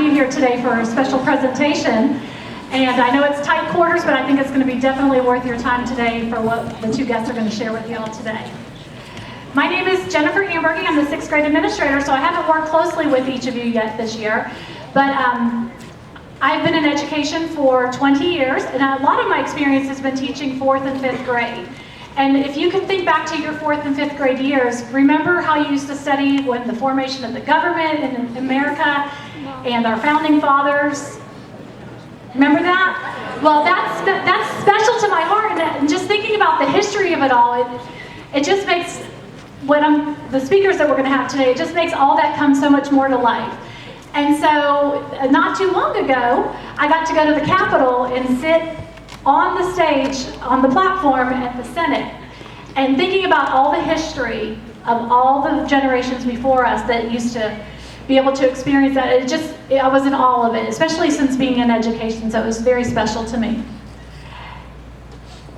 you here today for a special presentation. And I know it's tight quarters, but I think it's going to be definitely worth your time today for what the two guests are going to share with you all today. My name is Jennifer Hamburger. I'm the 6th grade administrator, so I haven't worked closely with each of you yet this year. But I've been in education for 20 years, and a lot of my experience has been teaching 4th and 5th grade. And if you can think back to your 4th and 5th grade years, remember how you used to study when the formation of the government in America and our founding fathers? Remember that? Well, that's special to my heart, and just thinking about the history of it all, it just makes the speakers that we're going to have today, it just makes all that come so much more to life. And so, not too long ago, I got to go to the Capitol and sit on the stage, on the platform at the Senate, and thinking about all the history of all the generations before us that used to be able to experience that. I was in awe of it, especially since being in education, so it was very special to me.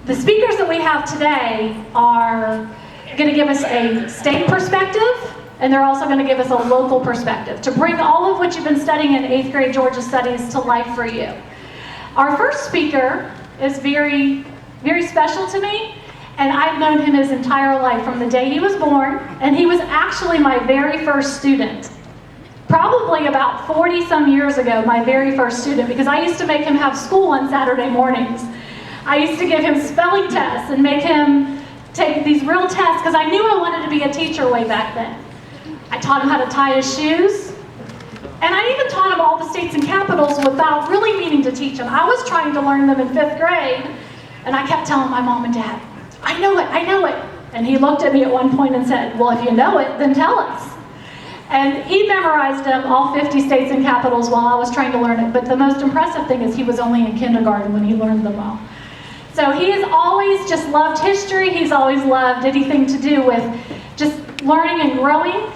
The speakers that we have today are going to give us a state perspective, and they're also going to give us a local perspective to bring all of what you've been studying in 8th grade Georgia Studies to life for you. Our first speaker is very, very special to me, and I've known him his entire life from the day he was born, and he was actually my very first student. Probably about 40-some years ago, my very first student, because I used to make him have school on Saturday mornings. I used to give him spelling tests and make him take these real tests, because I knew I wanted to be a teacher way back then. I taught him how to tie his shoes, and I even taught him all the states and capitals without really meaning to teach him. I was trying to learn them in 5th grade, and I kept telling my mom and dad, I know it. And he looked at me at one point and said, well, if you know it, then tell us. And he memorized them, all 50 states and capitals, while I was trying to learn it. But the most impressive thing is he was only in kindergarten when he learned them all. So he has always just loved history. He's always loved anything to do with just learning and growing.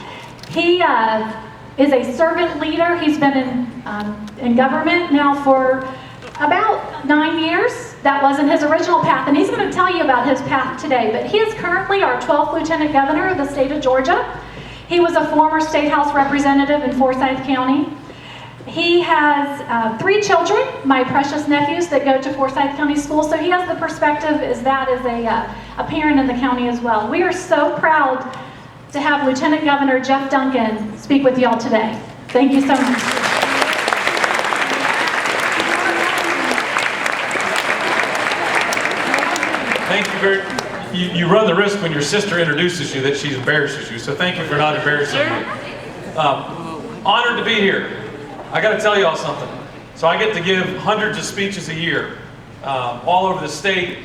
He is a servant leader. He's been in government now for about 9 years. That wasn't his original path, and he's going to tell you about his path today. But he is currently our 12th Lieutenant Governor of the state of Georgia. He was a former State House representative in Forsyth County. He has 3 children, my precious nephews, that go to Forsyth County School, so he has the perspective as a parent in the county as well. We are so proud to have Lieutenant Governor Geoff Duncan speak with y'all today. Thank you so much. Thank you very much. You run the risk when your sister introduces you that she embarrasses you, so thank you for not embarrassing me. Honored to be here. I got to tell you all something. So I get to give hundreds of speeches a year, all over the state,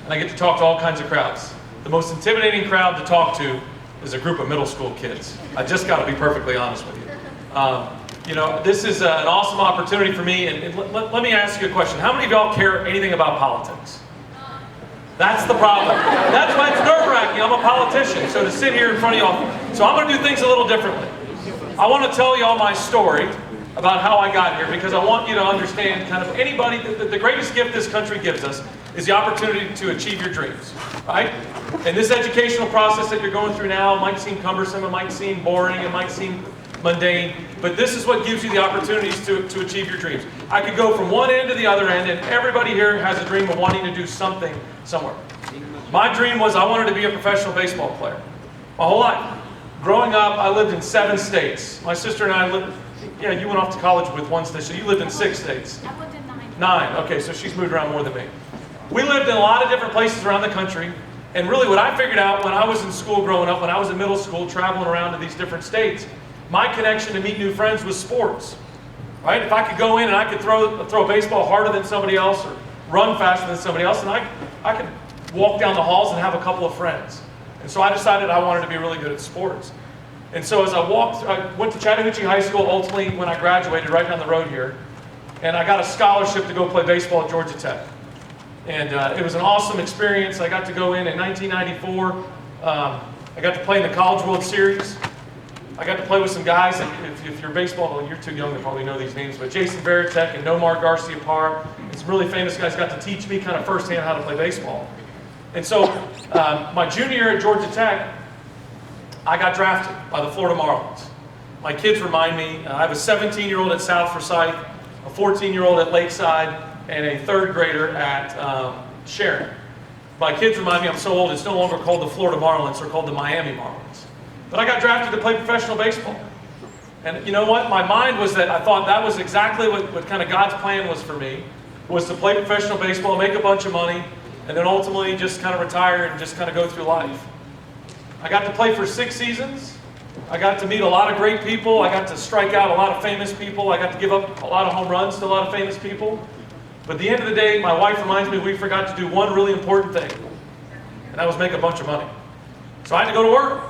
and I get to talk to all kinds of crowds. The most intimidating crowd to talk to is a group of middle school kids. I just got to be perfectly honest with you. This is an awesome opportunity for me, and let me ask you a question. How many of y'all care anything about politics? That's the problem. That's why it's nerve-wracking. I'm a politician, so to sit here in front of y'all. So I'm going to do things a little differently. I want to tell y'all my story about how I got here, because I want you to understand kind of anybody, the greatest gift this country gives us is the opportunity to achieve your dreams, right? And this educational process that you're going through now might seem cumbersome, it might seem boring, it might seem mundane, but this is what gives you the opportunities to achieve your dreams. I could go from one end to the other end, and everybody here has a dream of wanting to do something somewhere. My dream was I wanted to be a professional baseball player my whole life. Growing up, I lived in 7 states. My sister and I lived, yeah, you went off to college with 1 state, so you lived in 6 states. I lived in 9. 9, okay, so she's moved around more than me. We lived in a lot of different places around the country, and really what I figured out when I was in school growing up, when I was in middle school traveling around to these different states, my connection to meet new friends was sports, right? If I could go in and I could throw a baseball harder than somebody else or run faster than somebody else, and I could walk down the halls and have a couple of friends. And so I decided I wanted to be really good at sports. And so as I went to Chattahoochee High School ultimately when I graduated right down the road here, and I got a scholarship to go play baseball at Georgia Tech. And it was an awesome experience. I got to go in 1994. I got to play in the College World Series. I got to play with some guys, if you're baseball, well, you're too young to probably know these names, but Jason Varitek and Nomar Garcia-Parr, and some really famous guys got to teach me kind of firsthand how to play baseball. And so my junior year at Georgia Tech, I got drafted by the Florida Marlins. My kids remind me, I have a 17-year-old at South Forsyth, a 14-year-old at Lakeside, and a 3rd grader at Sharon. My kids remind me I'm so old, it's no longer called the Florida Marlins, they're called the Miami Marlins. But I got drafted to play professional baseball. And you know what? My mind was that I thought that was exactly what kind of God's plan was for me, was to play professional baseball, make a bunch of money, and then ultimately just kind of retire and just kind of go through life. I got to play for 6 seasons. I got to meet a lot of great people. I got to strike out a lot of famous people. I got to give up a lot of home runs to a lot of famous people. But at the end of the day, my wife reminds me we forgot to do one really important thing, and that was make a bunch of money. So I had to go to work.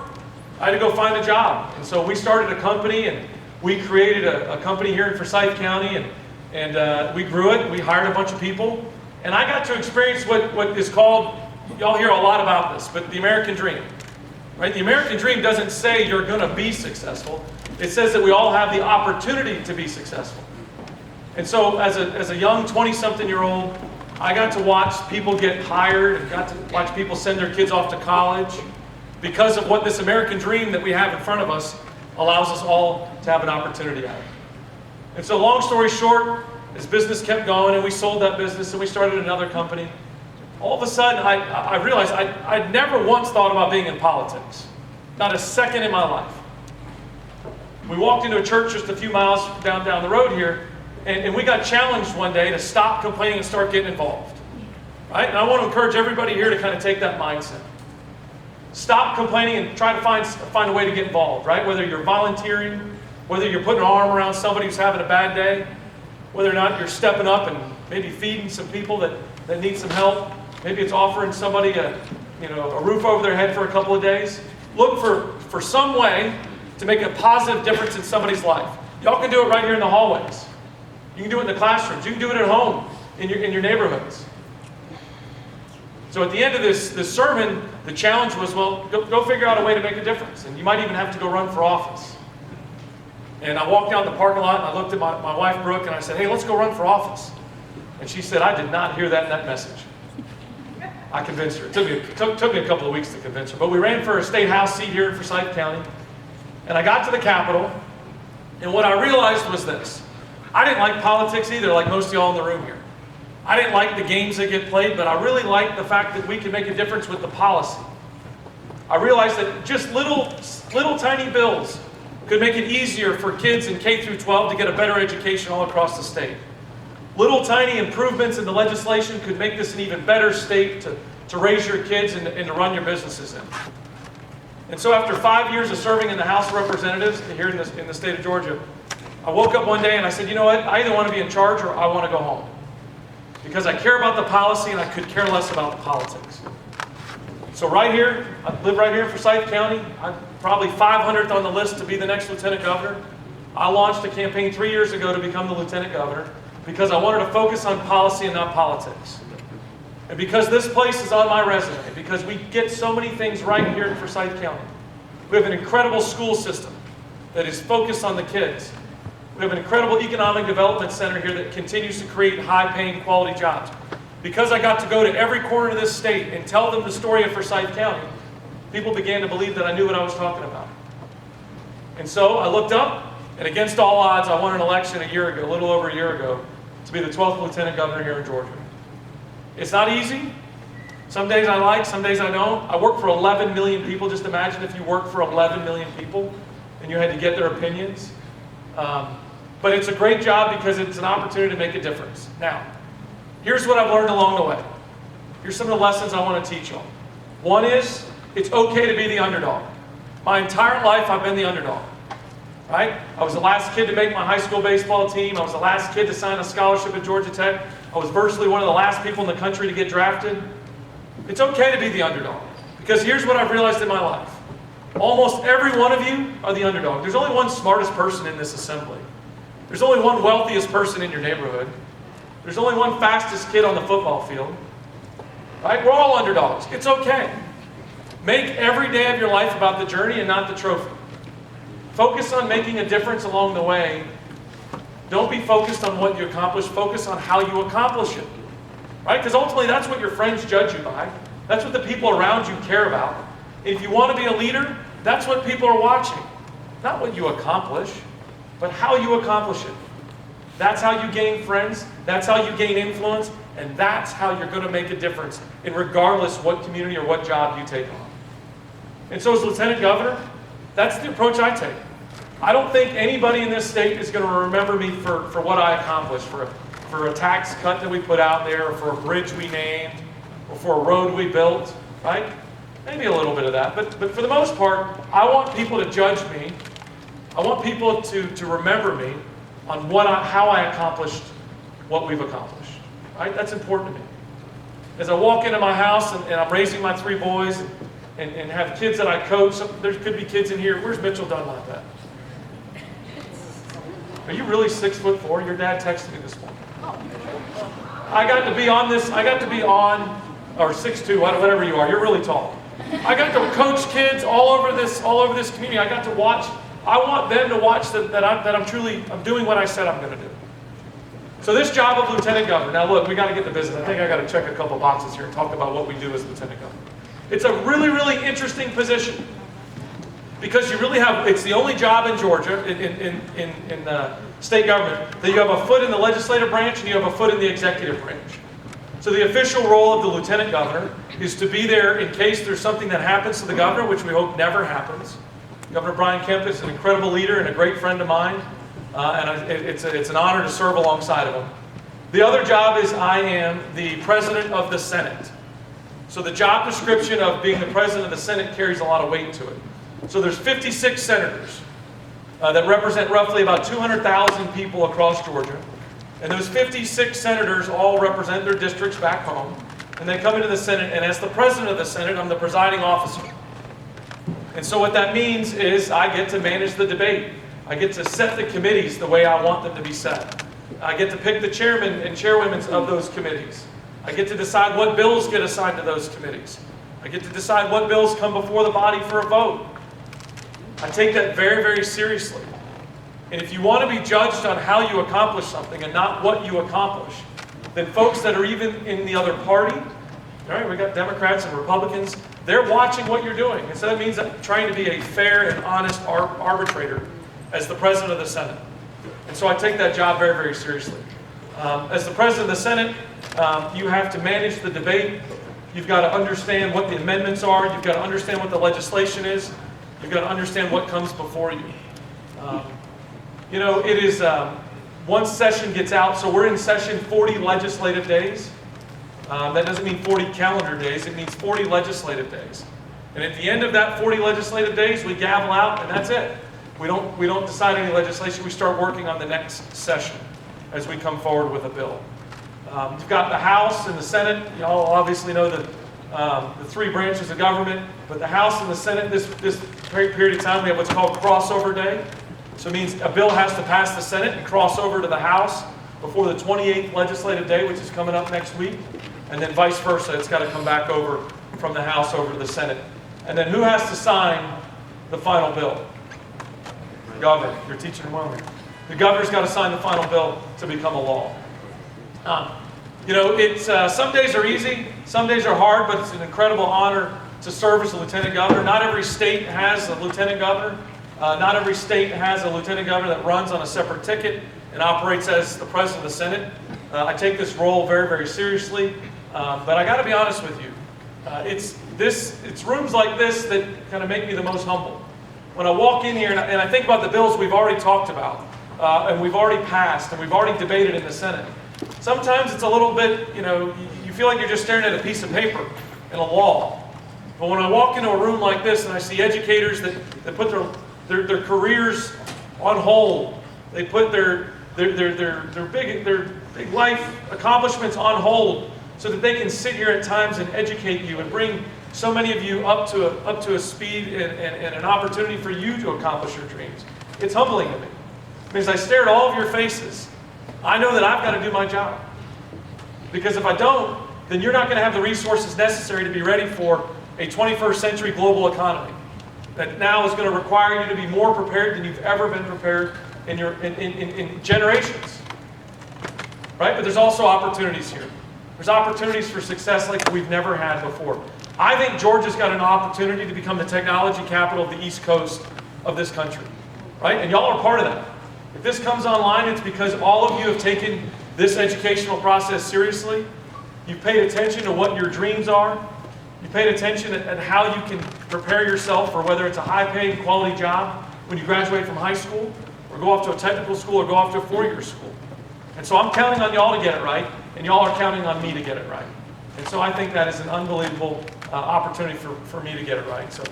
I had to go find a job. And so we started a company, and we created a company here in Forsyth County, and we grew it. We hired a bunch of people. And I got to experience what is called, y'all hear a lot about this, but the American dream. Right? The American dream doesn't say you're going to be successful. It says that we all have the opportunity to be successful. And so as a young 20-something-year-old, I got to watch people get hired and got to watch people send their kids off to college because of what this American dream that we have in front of us allows us all to have an opportunity at. And so long story short, as business kept going and we sold that business and we started another company, all of a sudden I realized I'd never once thought about being in politics. Not a second in my life. We walked into a church just a few miles down the road here, and we got challenged one day to stop complaining and start getting involved. Right? And I want to encourage everybody here to kind of take that mindset. Stop complaining and try to find a way to get involved, right? Whether you're volunteering, whether you're putting an arm around somebody who's having a bad day, whether or not you're stepping up and maybe feeding some people that need some help. Maybe it's offering somebody a roof over their head for a couple of days. Look for some way to make a positive difference in somebody's life. Y'all can do it right here in the hallways. You can do it in the classrooms. You can do it at home, in your neighborhoods. So at the end of this sermon, the challenge was, well, go figure out a way to make a difference. And you might even have to go run for office. And I walked down the parking lot and I looked at my wife, Brooke, and I said, hey, let's go run for office. And she said, I did not hear that in that message. I convinced her. It took me a couple of weeks to convince her. But we ran for a state house seat here in Forsyth County. And I got to the Capitol. And what I realized was this. I didn't like politics either, like most of y'all in the room here. I didn't like the games that get played, but I really liked the fact that we can make a difference with the policy. I realized that just little tiny bills could make it easier for kids in K through 12 to get a better education all across the state. Little tiny improvements in the legislation could make this an even better state to raise your kids and to run your businesses in. And so after 5 years of serving in the House of Representatives here in the state of Georgia, I woke up one day and I said, you know what, I either want to be in charge or I want to go home. Because I care about the policy and I could care less about the politics. So right here, I live right here in Forsyth County. I'm probably 500th on the list to be the next lieutenant governor. I launched a campaign 3 years ago to become the lieutenant governor because I wanted to focus on policy and not politics. And because this place is on my resume, because we get so many things right here in Forsyth County. We have an incredible school system that is focused on the kids. We have an incredible economic development center here that continues to create high-paying, quality jobs. Because I got to go to every corner of this state and tell them the story of Forsyth County, people began to believe that I knew what I was talking about. And so I looked up, and against all odds, I won an election a year ago, a little over a year ago, to be the 12th lieutenant governor here in Georgia. It's not easy. Some days I like, some days I don't. I work for 11 million people. Just imagine if you work for 11 million people and you had to get their opinions. But it's a great job because it's an opportunity to make a difference. Now, here's what I've learned along the way. Here's some of the lessons I want to teach y'all. One is, it's okay to be the underdog. My entire life, I've been the underdog. Right? I was the last kid to make my high school baseball team. I was the last kid to sign a scholarship at Georgia Tech. I was virtually one of the last people in the country to get drafted. It's okay to be the underdog. Because here's what I've realized in my life. Almost every one of you are the underdog. There's only one smartest person in this assembly. There's only one wealthiest person in your neighborhood. There's only one fastest kid on the football field. Right? We're all underdogs. It's okay. Make every day of your life about the journey and not the trophy. Focus on making a difference along the way. Don't be focused on what you accomplish. Focus on how you accomplish it. Right? Because ultimately that's what your friends judge you by. That's what the people around you care about. If you want to be a leader, that's what people are watching. not what you accomplish, but how you accomplish it. That's how you gain friends, that's how you gain influence, and that's how you're going to make a difference in regardless what community or what job you take on. And so as Lieutenant Governor, that's the approach I take. I don't think anybody in this state is going to remember me for what I accomplished, for a tax cut that we put out there, or for a bridge we named, or for a road we built, right? Maybe a little bit of that, but for the most part, I want people to judge me. I want people to remember me on how I accomplished what we've accomplished, right? That's important to me. As I walk into my house and I'm raising my 3 boys and have kids that I coach, there could be kids in here. Where's Mitchell Dunlap at? Are you really 6'4"? Your dad texted me this morning. I got to be on, or 6'2", whatever you are. You're really tall. I got to coach kids all over this community. I got to watch. I want them to watch that I'm doing what I said I'm going to do. So this job of Lieutenant Governor. Now look, we got to get to business. I think I got to check a couple boxes here and talk about what we do as Lieutenant Governor. It's a really, really interesting position because it's the only job in Georgia, in state government, that you have a foot in the legislative branch and you have a foot in the executive branch. So the official role of the Lieutenant Governor is to be there in case there's something that happens to the governor, which we hope never happens. Governor Brian Kemp is an incredible leader and a great friend of mine, and it's an honor to serve alongside of him. The other job is I am the President of the Senate. So the job description of being the President of the Senate carries a lot of weight to it. So there's 56 senators that represent roughly about 200,000 people across Georgia. And those 56 senators all represent their districts back home. And they come into the Senate, and as the President of the Senate, I'm the presiding officer. And so what that means is I get to manage the debate. I get to set the committees the way I want them to be set. I get to pick the chairmen and chairwomen of those committees. I get to decide what bills get assigned to those committees. I get to decide what bills come before the body for a vote. I take that very, very seriously. And if you want to be judged on how you accomplish something and not what you accomplish, then folks that are even in the other party, all right, we got Democrats and Republicans, they're watching what you're doing. And so that means I'm trying to be a fair and honest arbitrator as the President of the Senate. And so I take that job very, very seriously. As the President of the Senate, you have to manage the debate. You've got to understand what the amendments are. You've got to understand what the legislation is. You've got to understand what comes before you. It is, once session gets out, so we're in session 40 legislative days. That doesn't mean 40 calendar days, it means 40 legislative days. And at the end of that 40 legislative days, we gavel out and that's it. We don't decide any legislation, we start working on the next session as we come forward with a bill. You've got the House and the Senate. You all obviously know the 3 branches of government, but the House and the Senate, this period of time, we have what's called crossover day. So it means a bill has to pass the Senate and cross over to the House before the 28th legislative day, which is coming up next week. And then vice versa, it's got to come back over from the House over to the Senate. And then who has to sign the final bill? The governor. You're teaching them well. The governor's got to sign the final bill to become a law. Some days are easy, some days are hard, but it's an incredible honor to serve as a lieutenant governor. Not every state has a lieutenant governor. Not every state has a lieutenant governor that runs on a separate ticket and operates as the president of the Senate. I take this role very, very seriously, but I got to be honest with you. It's rooms like this that kind of make me the most humble. When I walk in here and I think about the bills we've already talked about, and we've already passed, and we've already debated in the Senate, sometimes it's a little bit, you feel like you're just staring at a piece of paper and a law. But when I walk into a room like this and I see educators that put their careers on hold, they put their big life accomplishments on hold so that they can sit here at times and educate you and bring so many of you up to a speed and an opportunity for you to accomplish your dreams. It's humbling to me. Because I stare at all of your faces. I know that I've got to do my job. Because if I don't, then you're not going to have the resources necessary to be ready for a 21st century global economy that now is going to require you to be more prepared than you've ever been prepared in generations. Right? But there's also opportunities here. There's opportunities for success like we've never had before. I think Georgia's got an opportunity to become the technology capital of the East Coast of this country. right? And y'all are part of that. If this comes online, it's because all of you have taken this educational process seriously. You've paid attention to what your dreams are. You paid attention at how you can prepare yourself for whether it's a high-paid, quality job when you graduate from high school, or go off to a technical school, or go off to a four-year school. And so I'm counting on y'all to get it right, and y'all are counting on me to get it right. And so I think that is an unbelievable opportunity for me to get it right. So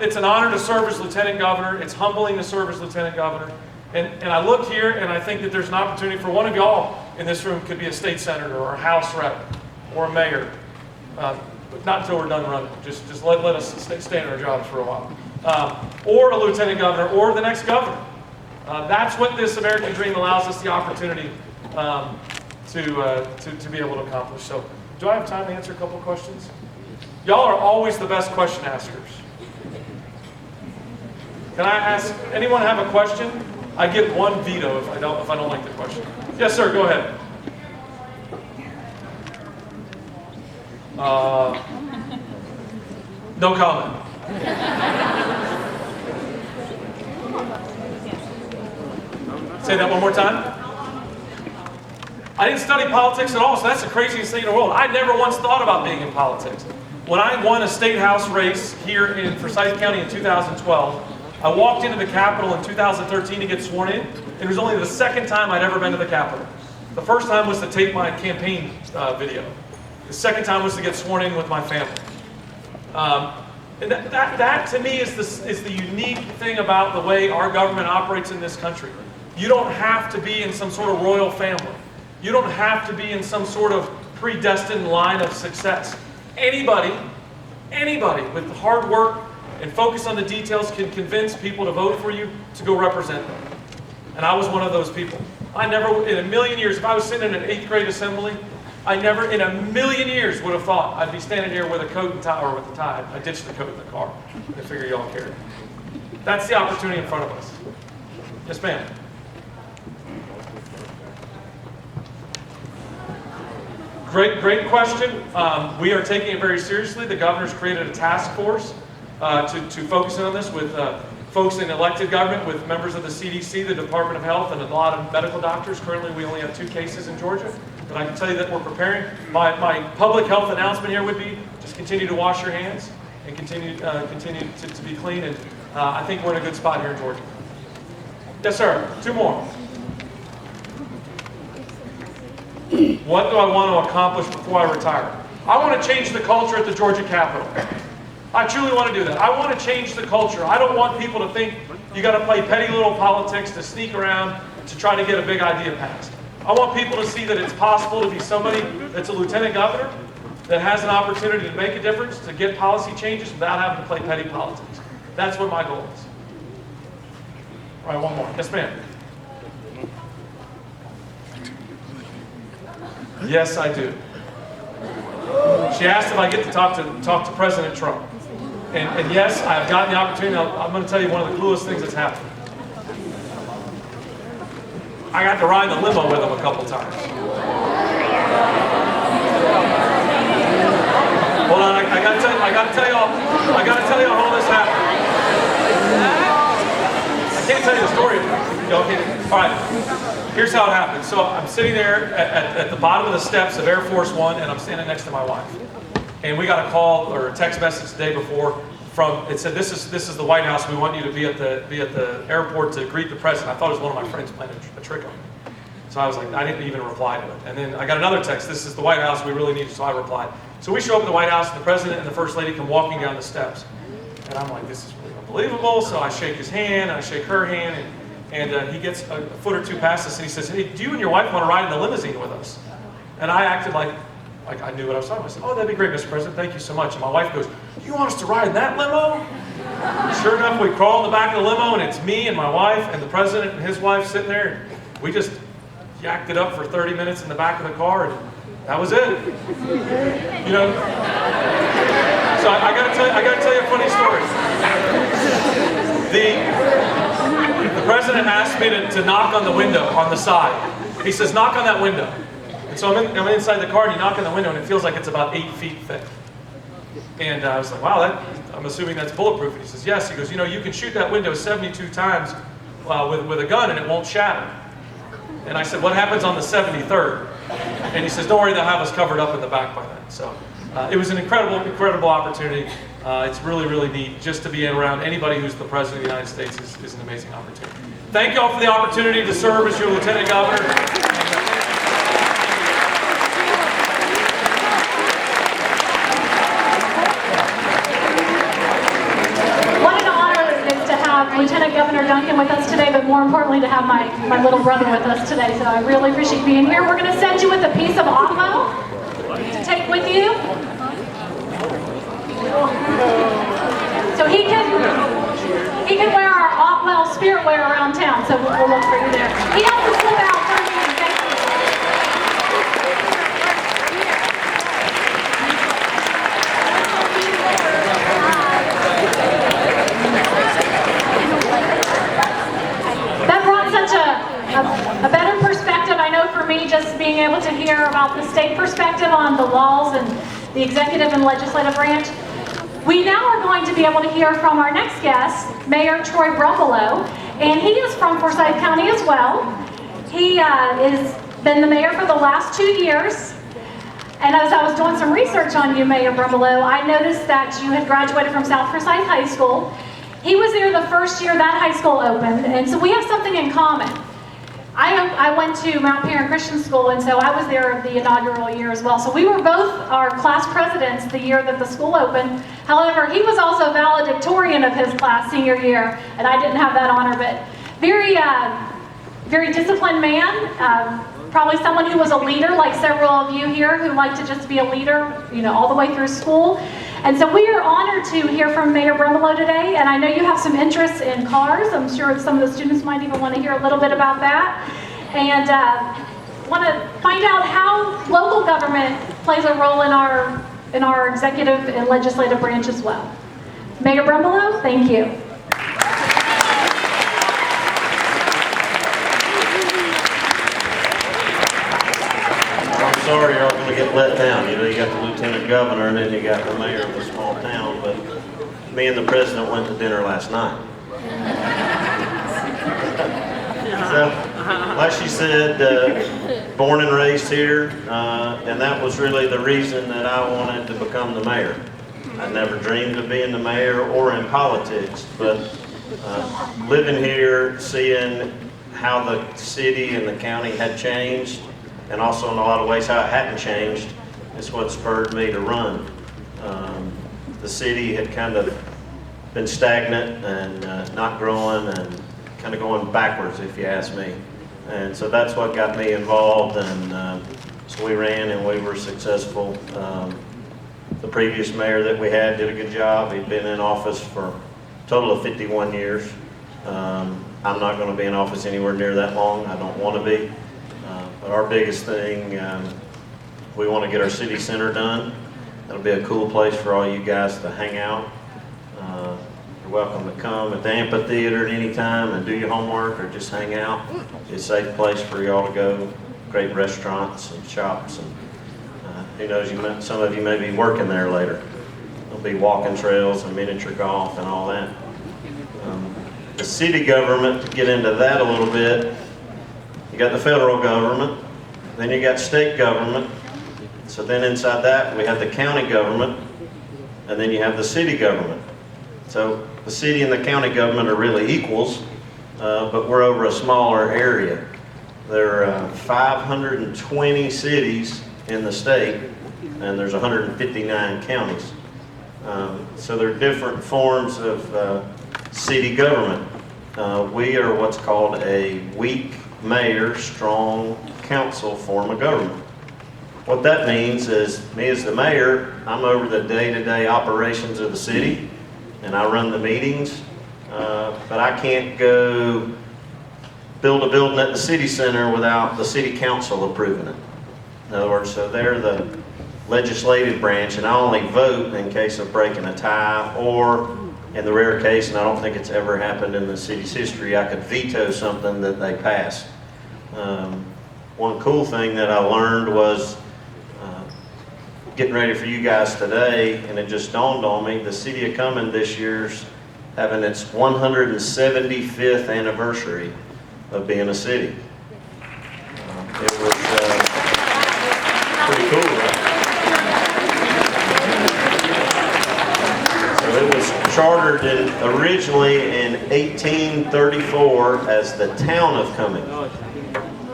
it's an honor to serve as Lieutenant Governor. It's humbling to serve as Lieutenant Governor. And I look here and I think that there's an opportunity for one of y'all in this room could be a state senator or a House rep or a mayor. But not until we're done running. Just let us stay in our jobs for a while. Or a lieutenant governor or the next governor. That's what this American dream allows us the opportunity to be able to accomplish. So do I have time to answer a couple of questions? Y'all are always the best question askers. Can I ask, anyone have a question? I get one veto if I don't like the question. Yes, sir, go ahead. No comment. Say that one more time. I didn't study politics at all, so that's the craziest thing in the world. I never once thought about being in politics. When I won a state house race here in Forsyth County in 2012, I walked into the Capitol in 2013 to get sworn in. It was only the second time I'd ever been to the Capitol. The first time was to tape my campaign video. The second time was to get sworn in with my family. And that to me is the unique thing about the way our government operates in this country. You don't have to be in some sort of royal family. You don't have to be in some sort of predestined line of success. Anybody with hard work and focus on the details can convince people to vote for you to go represent them. And I was one of those people. I never, in a million years, if I was sitting in an 8th grade assembly, I never in a million years would have thought I'd be standing here with a coat and tie, or with a tie. I ditched the coat in the car. I figure y'all cared. That's the opportunity in front of us. Yes, ma'am. Great question. We are taking it very seriously. The governor's created a task force to focus in on this with folks in elected government, with members of the CDC, the Department of Health, and a lot of medical doctors. Currently, we only have 2 cases in Georgia, but I can tell you that we're preparing. My public health announcement here would be just continue to wash your hands and continue to be clean. And I think we're in a good spot here in Georgia. Yes, sir. 2 more. What do I want to accomplish before I retire? I want to change the culture at the Georgia Capitol. I truly want to do that. I want to change the culture. I don't want people to think you got to play petty little politics to sneak around to try to get a big idea passed. I want people to see that it's possible to be somebody that's a lieutenant governor that has an opportunity to make a difference, to get policy changes without having to play petty politics. That's what my goal is. All right, one more. Yes, ma'am. Yes, I do. She asked if I get to talk to President Trump. And yes, I've gotten the opportunity. I'm going to tell you one of the coolest things that's happened. I got to ride in the limo with him a couple times. Hold on, I got to tell y'all how all this happened. I can't tell you the story. Okay, all right. Here's how it happened. So I'm sitting there at the bottom of the steps of Air Force One, and I'm standing next to my wife. And we got a call or a text message the day before from, it said, this is the White House. We want you to be at the airport to greet the president. I thought it was one of my friends playing a trick on me. So I was like, I didn't even reply to it. And then I got another text. This is the White House. We really need you. So I replied. So we show up at the White House, and the president and the first lady come walking down the steps. And I'm like, this is really unbelievable. So I shake his hand, and I shake her hand, and he gets a foot or two past us, and he says, hey, do you and your wife want to ride in the limousine with us? And I acted like I knew what I was talking about. I said, oh, that'd be great, Mr. President. Thank you so much. And my wife goes, you want us to ride in that limo? Sure enough, we crawl in the back of the limo, and it's me and my wife and the president and his wife sitting there. And we just yacked it up for 30 minutes in the back of the car, and that was it. You know? So I gotta tell you a funny story. The president asked me to knock on the window on the side. He says, knock on that window. And so I'm inside the car, and you knock on the window, and it feels like it's about 8 feet thick. And I was like, wow, I'm assuming that's bulletproof. And he says, yes. He goes, you know, you can shoot that window 72 times with a gun and it won't shatter. And I said, what happens on the 73rd? And he says, don't worry, they'll have us covered up in the back by then. So it was an incredible opportunity. It's really, really neat just to be around anybody who's the President of the United States is an amazing opportunity. Thank you all for the opportunity to serve as your Lieutenant Governor. What an honor it is to have Lieutenant Governor Duncan with us today, but more importantly to have my little brother with us today. So I really appreciate being here. We're going to send you with a piece of Otwell to take with you. So he can wear our Otwell spirit wear around town, so we'll look for you there. He has to slip out for me. Thank you. That brought such a better perspective, I know, for me, just being able to hear about the state perspective on the laws and the executive and legislative branch. We now are going to be able to hear from our next guest, Mayor Troy Brumbalow, and he is from Forsyth County as well. He has been the mayor for the last 2 years, and as I was doing some research on you, Mayor Brumbalow, I noticed that you had graduated from South Forsyth High School. He was there the first year that high school opened, and so we have something in common. I went to Mount Perrin Christian School, and so I was there the inaugural year as well. So we were both our class presidents the year that the school opened. However, he was also valedictorian of his class senior year, and I didn't have that honor, but very disciplined man, probably someone who was a leader, like several of you here who like to just be a leader, you know, all the way through school. And so we are honored to hear from Mayor Brumbalow today, and I know you have some interests in cars. I'm sure some of the students might even want to hear a little bit about that. And want to find out how local government plays a role in our executive and legislative branch as well. Mayor Brumbalow, thank you. I'm sorry you're all going to get let down. You know, you got the lieutenant governor and then you got the mayor of a small town, but me and the president went to dinner last night. So, like she said, born and raised here, and that was really the reason that I wanted to become the mayor. I never dreamed of being the mayor or in politics, but living here, seeing how the city and the county had changed, and also in a lot of ways how it hadn't changed, is what spurred me to run. The city had kind of been stagnant and not growing and kind of going backwards, if you ask me. And so that's what got me involved, and so we ran and we were successful. The previous mayor that we had did a good job. He'd been in office for a total of 51 years. I'm not going to be in office anywhere near that long. I don't want to be. But our biggest thing, we want to get our city center done. It'll be a cool place for all you guys to hang out. You're welcome to come at the amphitheater at any time and do your homework or just hang out. It's a safe place for y'all to go. Great restaurants and shops, and who knows, some of you may be working there later. There'll be walking trails and miniature golf and all that. The city government, to get into that a little bit, you got the federal government, then you got state government. So then inside that, we have the county government, and then you have the city government. So the city and the county government are really equals, but we're over a smaller area. There are 520 cities in the state, and there's 159 counties. So there are different forms of city government. We are what's called a weak mayor, strong council form of government. What that means is, me as the mayor, I'm over the day-to-day operations of the city, and I run the meetings, but I can't go build a building at the city center without the city council approving it. In other words, so they're the legislative branch, and I only vote in case of breaking a tie, or in the rare case, and I don't think it's ever happened in the city's history, I could veto something that they passed. One cool thing that I learned was getting ready for you guys today, and it just dawned on me, the city of Cumming this year's having its 175th anniversary of being a city. It was pretty cool, right? So it was chartered originally in 1834 as the town of Cumming.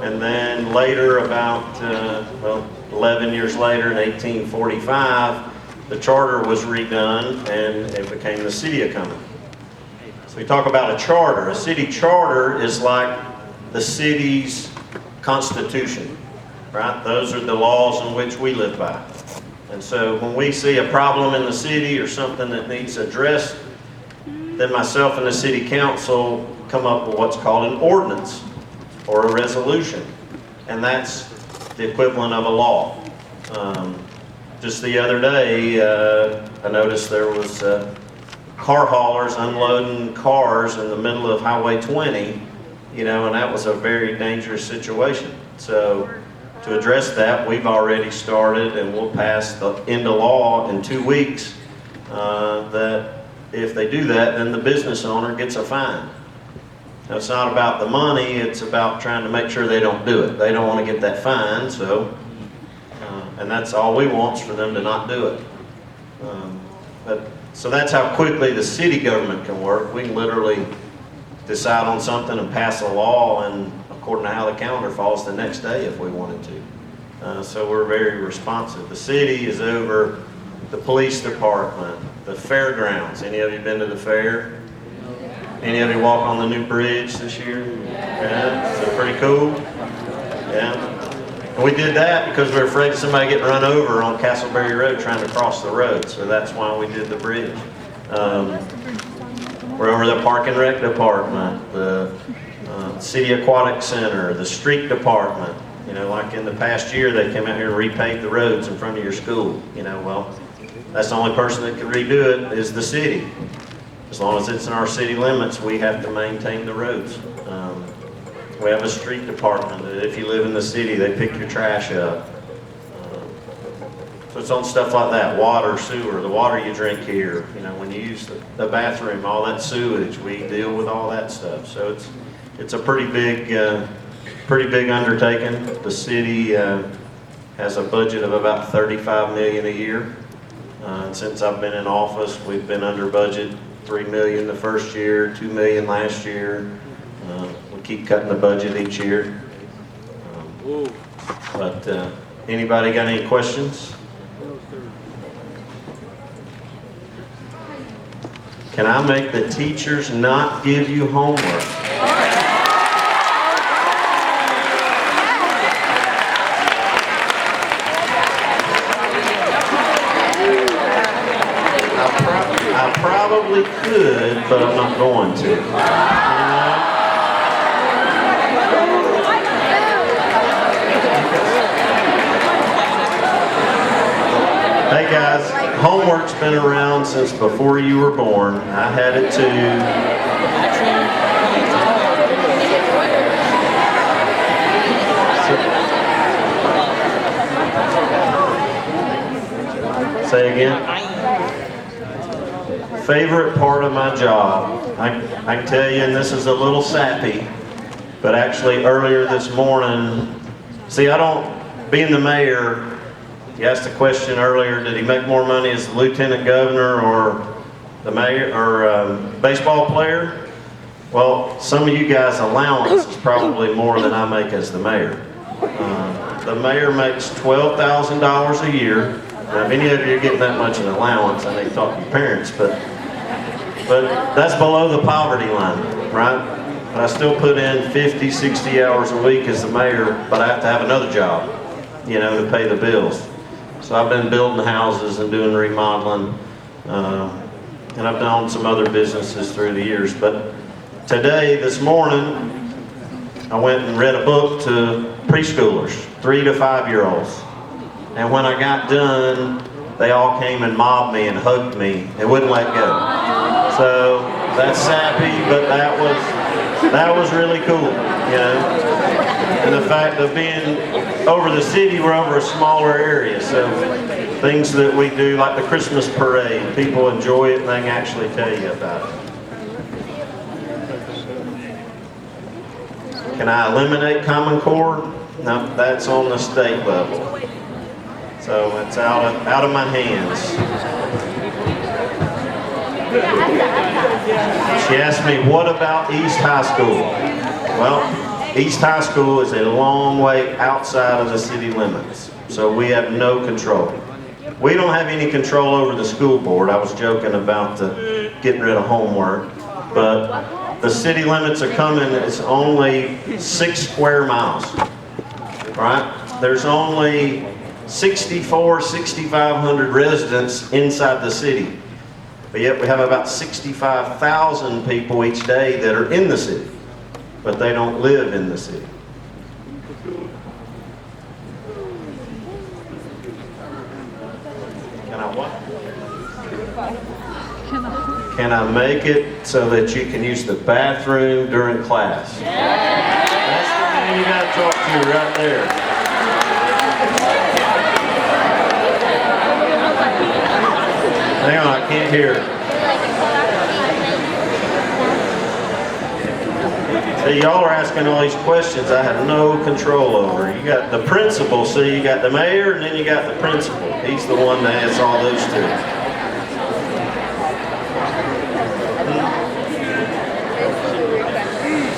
And then later, about 11 years later, in 1845, the charter was redone and it became the city of Cumming. So we talk about a charter. A city charter is like the city's constitution, right? Those are the laws in which we live by. And so when we see a problem in the city or something that needs addressed, then myself and the city council come up with what's called an ordinance or a resolution. And that's the equivalent of a law. Just the other day, I noticed there was car haulers unloading cars in the middle of Highway 20, and that was a very dangerous situation. So to address that, we've already started and we'll pass into law in 2 weeks that if they do that, then the business owner gets a fine. Now, it's not about the money, it's about trying to make sure they don't do it. They don't want to get that fine, and that's all we want is for them to not do it. So that's how quickly the city government can work. We can literally decide on something and pass a law, and according to how the calendar falls, the next day if we wanted to. So we're very responsive. The city is over the police department, the fairgrounds. Any of you been to the fair? Any of you walk on the new bridge this year? Yeah, so pretty cool. Yeah. And we did that because we were afraid of somebody getting run over on Castleberry Road trying to cross the road. So that's why we did the bridge. We're over the Park and Rec department, the City Aquatic Center, the street department. Like in the past year, they came out here and repaved the roads in front of your school. Well, that's the only person that can redo it is the city. As long as it's in our city limits, we have to maintain the roads. We have a street department that if you live in the city, they pick your trash up. So it's on stuff like that, water, sewer, the water you drink here, when you use the bathroom, all that sewage, we deal with all that stuff. So it's a pretty big undertaking. The city has a budget of about $35 million a year. And since I've been in office, we've been under budget. $3 million the first year, $2 million last year. We keep cutting the budget each year. But anybody got any questions? Can I make the teachers not give you homework? I probably could, but I'm not going to. Hey guys, homework's been around since before you were born. I had it too. Say again. Favorite part of my job, I can tell you, and this is a little sappy, but actually earlier this morning, being the mayor, you asked a question earlier, did he make more money as the lieutenant governor or the mayor or baseball player? Well, some of you guys' allowance is probably more than I make as the mayor. The mayor makes $12,000 a year. Now, if any of you are getting that much in allowance, I need to talk to your parents, but that's below the poverty line, right? But I still put in 50, 60 hours a week as the mayor, but I have to have another job, to pay the bills. So I've been building houses and doing remodeling, and I've done some other businesses through the years. But this morning, I went and read a book to preschoolers, 3 to 5-year-olds. And when I got done, they all came and mobbed me and hugged me and wouldn't let go. So that's sappy, but that was really cool, And the fact of being over the city, we're over a smaller area, so things that we do, like the Christmas parade, people enjoy it and they can actually tell you about it. Can I eliminate Common Core? No, that's on the state level. So it's out of my hands. She asked me, what about East High School? Well, East High School is a long way outside of the city limits, so we have no control. We don't have any control over the school board. I was joking about the getting rid of homework, but the city limits of Cumming is only 6 square miles, right? There's only 6,500 residents inside the city, but yet we have about 65,000 people each day that are in the city, but they don't live in the city. Can I what? Can I make it so that you can use the bathroom during class? That's the man you gotta talk to right there. Hang on, I can't hear. See, y'all are asking all these questions I have no control over. You got the principal, see, you got the mayor, and then you got the principal. He's the one that has all those two.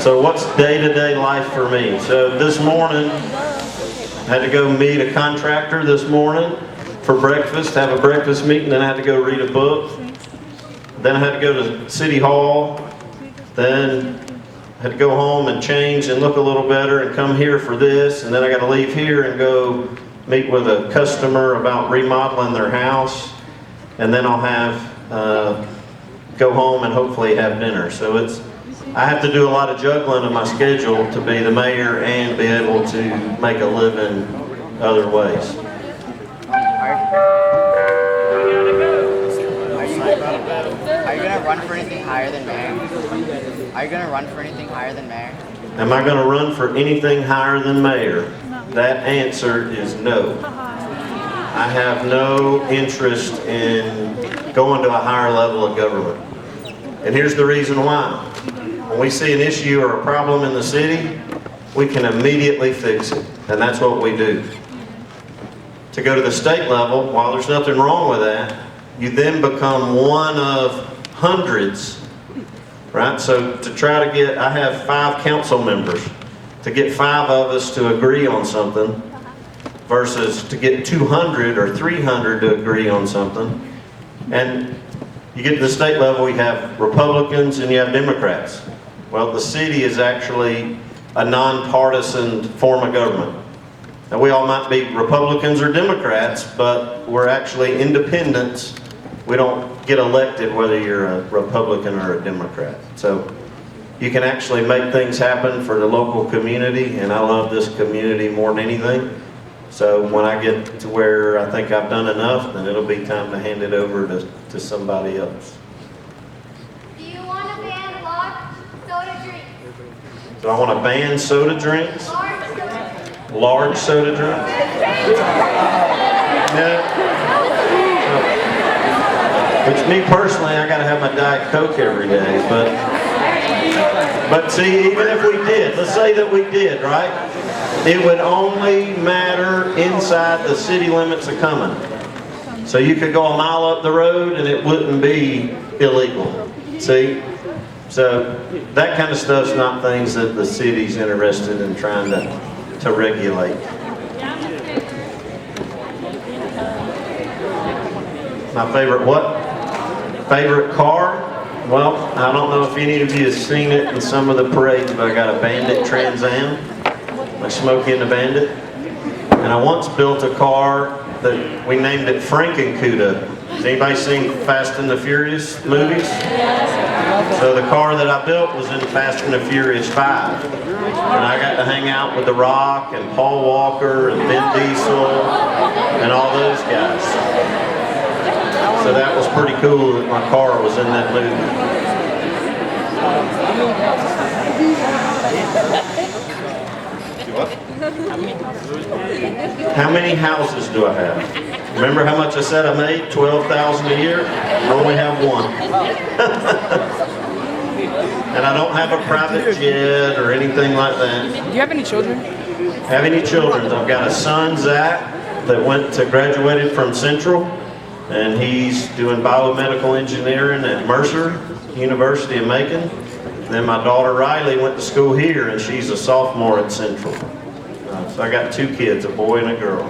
So what's day-to-day life for me? So this morning, I had to go meet a contractor this morning for breakfast, have a breakfast meeting, then I had to go read a book. Then I had to go to City Hall, then I had to go home and change and look a little better and come here for this, and then I got to leave here and go meet with a customer about remodeling their house, and then I'll have go home and hopefully have dinner. So I have to do a lot of juggling in my schedule to be the mayor and be able to make a living other ways. Are you gonna run for anything higher than mayor? Are you gonna run for anything higher than mayor? Am I going to run for anything higher than mayor? That answer is no. I have no interest in going to a higher level of government. And here's the reason why. When we see an issue or a problem in the city, we can immediately fix it. And that's what we do. To go to the state level, while there's nothing wrong with that, you then become one of hundreds, right? So to try to get, I have 5 council members, to get 5 of us to agree on something versus to get 200 or 300 to agree on something. And you get to the state level, you have Republicans and you have Democrats. Well, the city is actually a nonpartisan form of government. Now, we all might be Republicans or Democrats, but we're actually independents. We don't get elected whether you're a Republican or a Democrat. So you can actually make things happen for the local community, and I love this community more than anything. So when I get to where I think I've done enough, then it'll be time to hand it over to somebody else. Do you want to ban large soda drinks? So I want to ban soda drinks, Large soda drinks. large soda drinks. No. Which me personally, I got to have my Diet Coke every day, but see, even if we did, let's say that we did, right? It would only matter inside the city limits of Cumming. So you could go a mile up the road and it wouldn't be illegal. See? So that kind of stuff's not things that the city's interested in trying to regulate. My favorite what? Favorite car? Well, I don't know if any of you have seen it in some of the parades, but I got a Bandit Trans Am, like Smokey and the Bandit. And I once built a car that we named it Frankencuda. Has anybody seen Fast and the Furious movies? So the car that I built was in Fast and the Furious 5. And I got to hang out with The Rock and Paul Walker and Vin Diesel and all those guys. So that was pretty cool that my car was in that movie. How many houses do I have? Remember how much I said I made? $12,000 a year? I only have one. And I don't have a private jet or anything like that. Do you have any children? Have any children? I've got a son, Zach, that graduated from Central, and he's doing biomedical engineering at Mercer University in Macon. And then my daughter Riley went to school here, and she's a sophomore at Central. So I got 2 kids, a boy and a girl.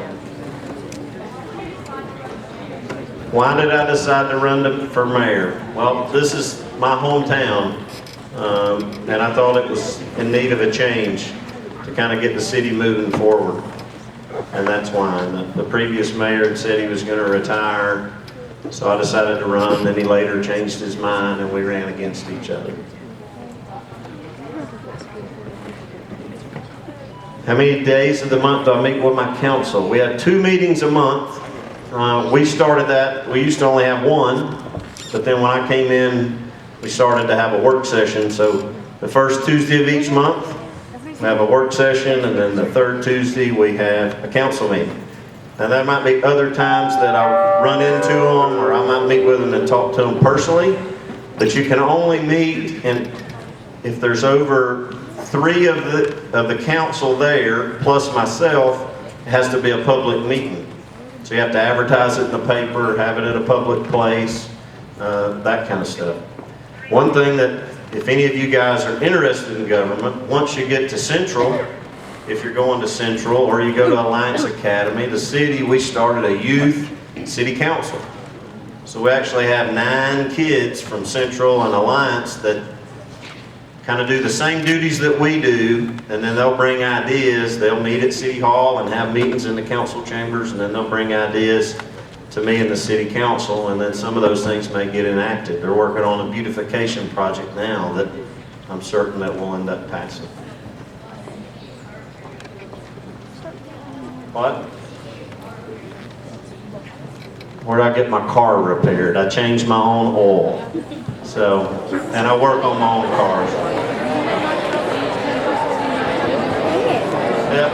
Why did I decide to run for mayor? Well, this is my hometown, and I thought it was in need of a change to kind of get the city moving forward. And that's why. The previous mayor had said he was going to retire, so I decided to run. Then he later changed his mind, and we ran against each other. How many days of the month do I meet with my council? We had 2 meetings a month. We started that. We used to only have 1, but then when I came in, we started to have a work session. So the first Tuesday of each month, we have a work session, and then the 3rd Tuesday we have a council meeting. Now there might be other times that I'll run into them, or I might meet with them and talk to them personally, but you can only meet, and if there's over 3 of the council there, plus myself, it has to be a public meeting. So you have to advertise it in the paper, have it at a public place, that kind of stuff. One thing that, if any of you guys are interested in government, once you get to Central, if you're going to Central or you go to Alliance Academy, the city, we started a youth city council. So we actually have 9 kids from Central and Alliance that kind of do the same duties that we do, and then they'll bring ideas. They'll meet at City Hall and have meetings in the council chambers, and then they'll bring ideas to me in the city council, and then some of those things may get enacted. They're working on a beautification project now that I'm certain that will end up passing. What? Where did I get my car repaired? I changed my own oil. So, and I work on my own cars. Yep.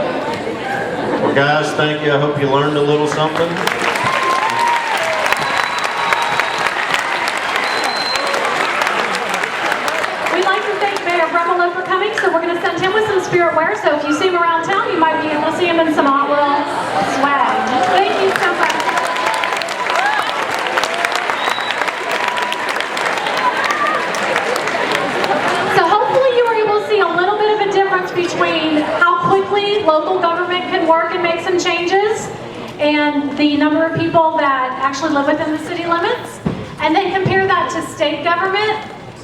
Well, guys, thank you. I hope you learned a little something. We'd like to thank Mayor Brumbalow for coming, so we're going to send him with some spirit wear. So if you see him around town, you might be able to see him in some Otwell swag. Thank you so much. Between how quickly local government can work and make some changes and the number of people that actually live within the city limits, and then compare that to state government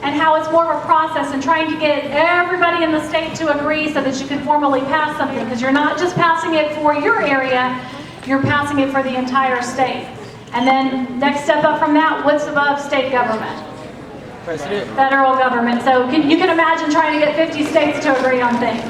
and how it's more of a process and trying to get everybody in the state to agree so that you can formally pass something, because you're not just passing it for your area, you're passing it for the entire state. And then next step up from that, what's above state government? President. Federal government. So you can imagine trying to get 50 states to agree on things.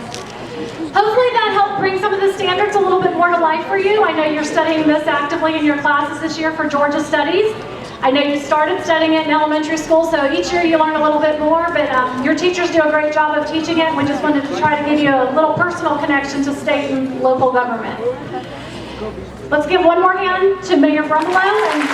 Hopefully that helped bring some of the standards a little bit more to life for you. I know you're studying this actively in your classes this year for Georgia Studies. I know you started studying it in elementary school, so each year you learn a little bit more, but your teachers do a great job of teaching it. We just wanted to try to give you a little personal connection to state and local government. Let's give one more hand to Mayor Brumbalow.